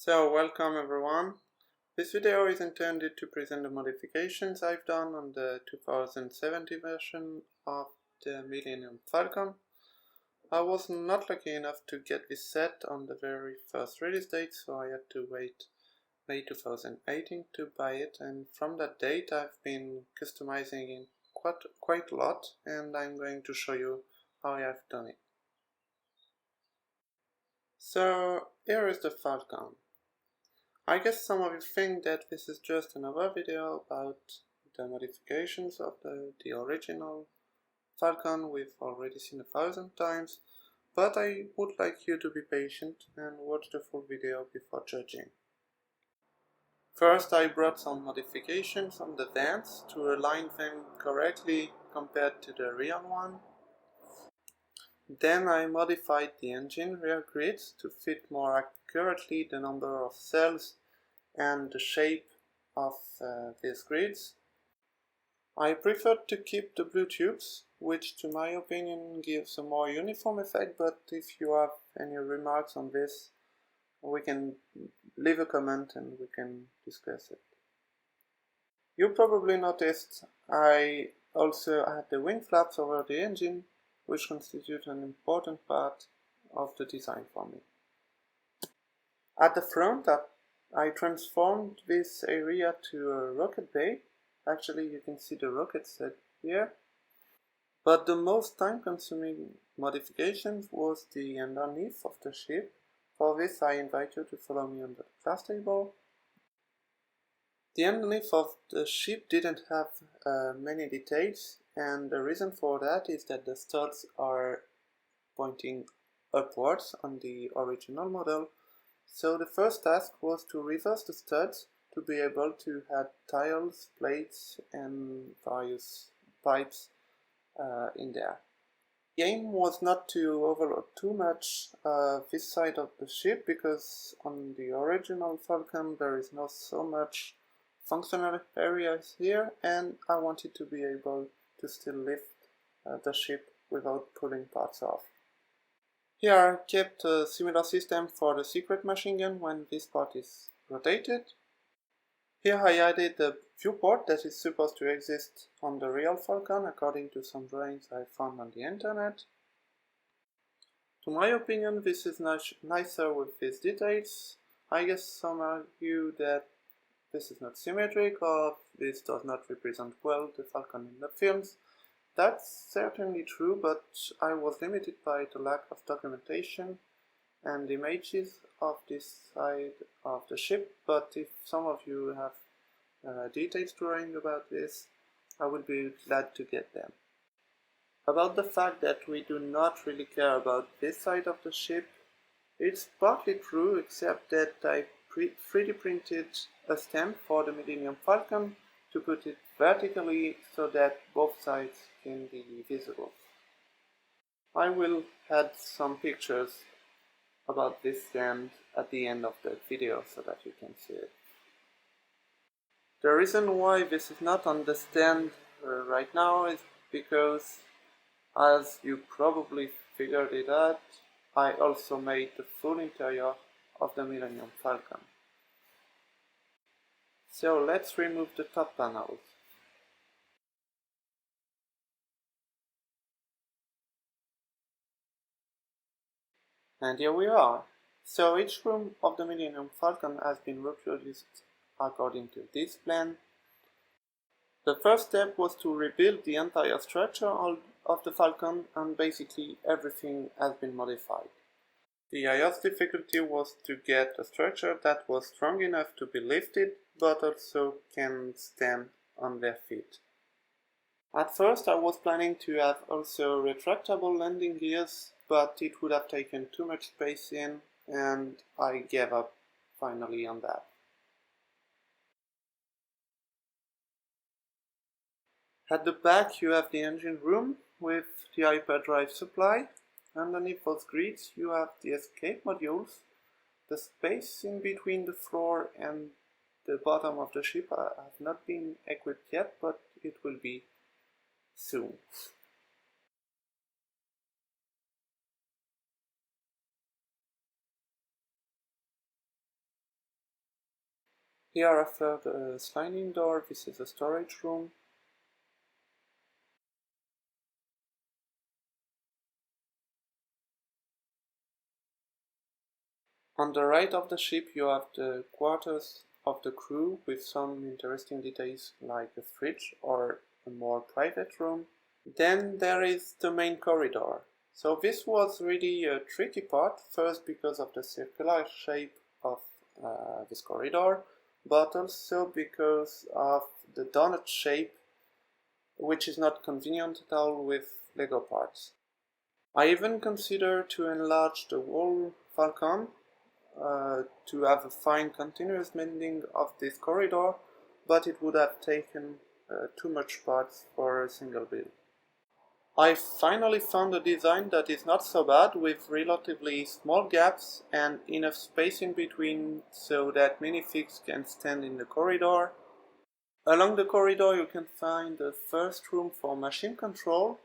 So, welcome everyone. This video is intended to present the modifications I've done on the 2070 version of the Millennium Falcon. I was not lucky enough to get this set on the very first release date, so I had to wait May 2018 to buy it, and from that date I've been customizing it quite a lot, and I'm going to show you how I've done it. So, here is the Falcon. I guess some of you think that this is just another video about the modifications of the original Falcon we've already seen 1,000 times, but I would like you to be patient and watch the full video before judging. First, I brought some modifications on the vents to align them correctly compared to the real one. Then I modified the engine rear grids to fit more accurately the number of cells and the shape of these grids. I preferred to keep the blue tubes, which to my opinion gives a more uniform effect, but if you have any remarks on this, we can leave a comment and we can discuss it. You probably noticed I also had the wing flaps over the engine, which constitute an important part of the design for me. At the front, I transformed this area to a rocket bay. Actually, you can see the rocket set here. But the most time-consuming modification was the underneath of the ship. For this, I invite you to follow me on the class table. The underneath of the ship didn't have many details, and the reason for that is that the studs are pointing upwards on the original model. So the first task was to reverse the studs to be able to add tiles, plates and various pipes in there. The aim was not to overload too much this side of the ship, because on the original Falcon there is not so much functional areas here, and I wanted to be able to still lift the ship without pulling parts off. Here I kept a similar system for the secret machine gun when this part is rotated. Here I added the viewport that is supposed to exist on the real Falcon according to some drawings I found on the internet. To my opinion, this is nicer with these details. I guess some argue that this is not symmetric or this does not represent well the Falcon in the films. That's certainly true, but I was limited by the lack of documentation and images of this side of the ship, but if some of you have detailed drawing about this, I would be glad to get them. About the fact that we do not really care about this side of the ship, it's partly true, except that I 3D printed a stamp for the Millennium Falcon to put it vertically so that both sides can be visible. I will add some pictures about this stand at the end of the video so that you can see it. The reason why this is not on the stand right now is because, as you probably figured it out, I also made the full interior of the Millennium Falcon. So let's remove the top panels. And here we are. So each room of the Millennium Falcon has been reproduced according to this plan. The first step was to rebuild the entire structure of the Falcon, and basically everything has been modified. The highest difficulty was to get a structure that was strong enough to be lifted, but also can stand on their feet. At first I was planning to have also retractable landing gears, but it would have taken too much space in, and I gave up finally on that. At the back you have the engine room with the hyperdrive supply. Underneath those grids you have the escape modules. The space in between the floor and the bottom of the ship has not been equipped yet, but it will be soon. Here a third sliding door. This is a storage room. On the right of the ship you have the quarters of the crew with some interesting details like a fridge or a more private room. Then there is the main corridor. So this was really a tricky part, first because of the circular shape of this corridor, but also because of the donut shape, which is not convenient at all with Lego parts. I even considered to enlarge the whole Falcon to have a fine continuous mending of this corridor, but it would have taken too much parts for a single build. I finally found a design that is not so bad, with relatively small gaps and enough space in between so that minifigs can stand in the corridor. Along the corridor you can find the first room for machine control,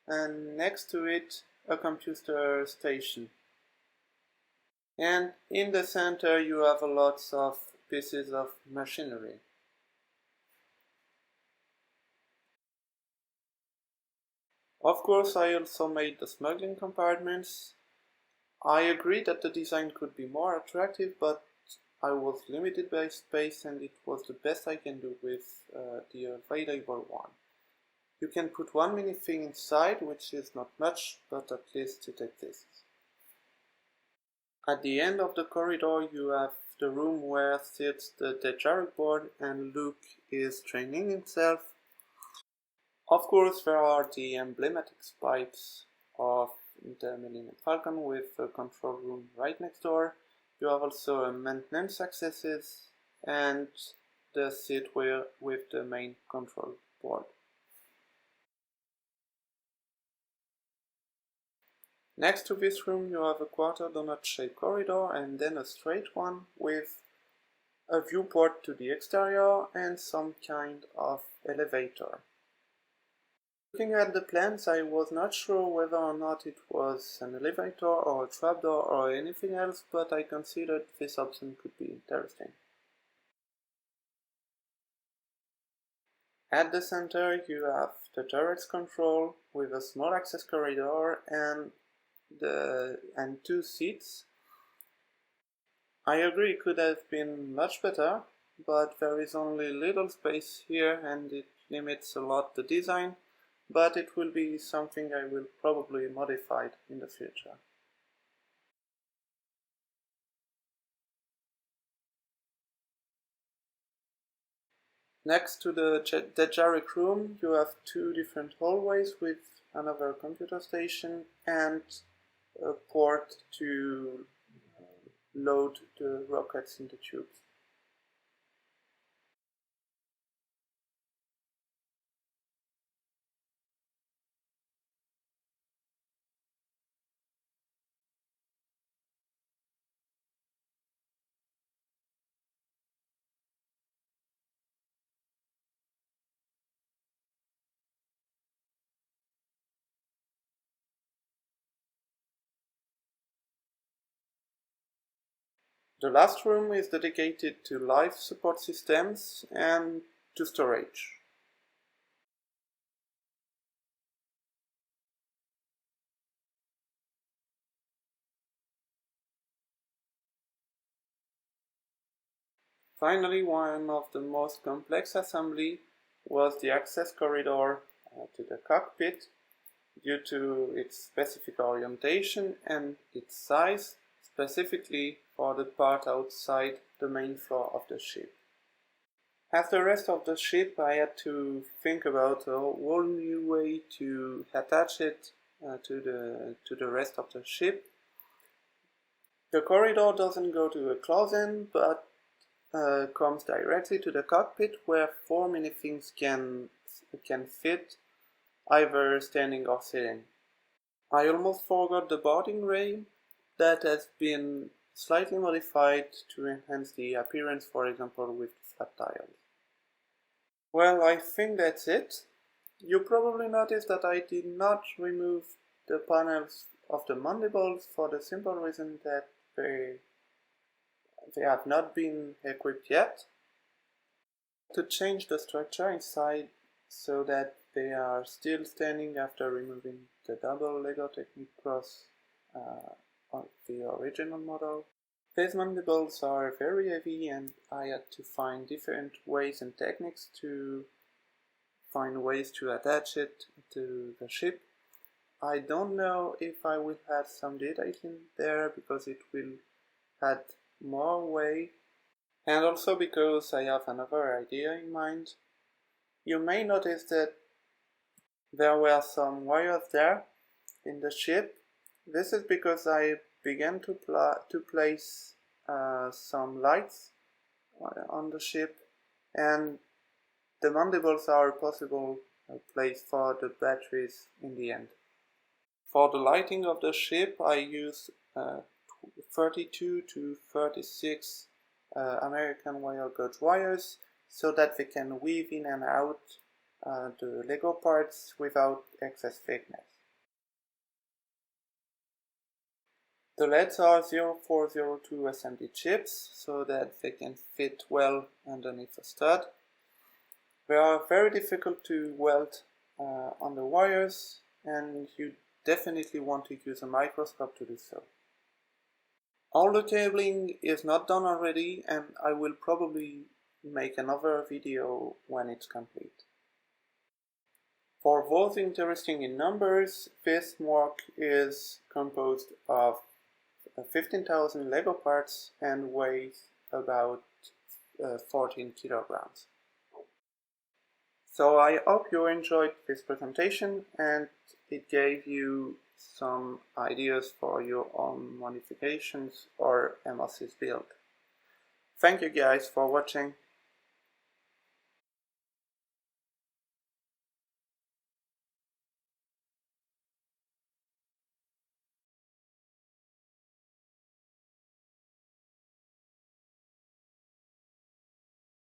and next to it a computer station. And in the center you have lots of pieces of machinery. Of course, I also made the smuggling compartments. I agree that the design could be more attractive, but I was limited by space and it was the best I can do with the available one. You can put one minifig inside, which is not much, but at least it exists. At the end of the corridor you have the room where sits the Dejaric board and Luke is training himself. Of course, there are the emblematic spikes of the Millennium Falcon with a control room right next door. You have also a maintenance accesses and the seat with the main control board. Next to this room you have a quarter donut shaped corridor and then a straight one with a viewport to the exterior and some kind of elevator. Looking at the plans, I was not sure whether or not it was an elevator or a trapdoor or anything else, but I considered this option could be interesting. At the center you have the turret's control with a small access corridor and two seats. I agree it could have been much better, but there is only little space here and it limits a lot the design. But it will be something I will probably modify in the future. Next to the Dejaric room you have two different hallways with another computer station and a port to load the rockets in the tubes. The last room is dedicated to life support systems and to storage. Finally, one of the most complex assembly was the access corridor to the cockpit due to its specific orientation and its size, specifically for the part outside the main floor of the ship. As the rest of the ship, I had to think about a whole new way to attach it to the rest of the ship. The corridor doesn't go to a close end, but comes directly to the cockpit where 4 minifigs can fit, either standing or sitting. I almost forgot the boarding rail that has been slightly modified to enhance the appearance, for example with flat tiles. Well, I think that's it. You probably noticed that I did not remove the panels of the mandibles for the simple reason that they have not been equipped yet. To change the structure inside so that they are still standing after removing the double Lego technique cross of the original model. These mandibles are very heavy and I had to find different ways and techniques to find ways to attach it to the ship. I don't know if I will add some details in there because it will add more weight, and also because I have another idea in mind. You may notice that there were some wires there in the ship. This is because I began to place some lights on the ship, and the mandibles are a possible place for the batteries in the end. For the lighting of the ship I use 32 to 36 American wire gauge wires so that they can weave in and out the Lego parts without excess thickness. The LEDs are 0402 SMD chips so that they can fit well underneath the stud. They are very difficult to weld on the wires, and you definitely want to use a microscope to do so. All the cabling is not done already, and I will probably make another video when it's complete. For those interested in numbers, this work is composed of 15,000 Lego parts and weighs about 14 kilograms. So I hope you enjoyed this presentation and it gave you some ideas for your own modifications or MLC's build. Thank you guys for watching.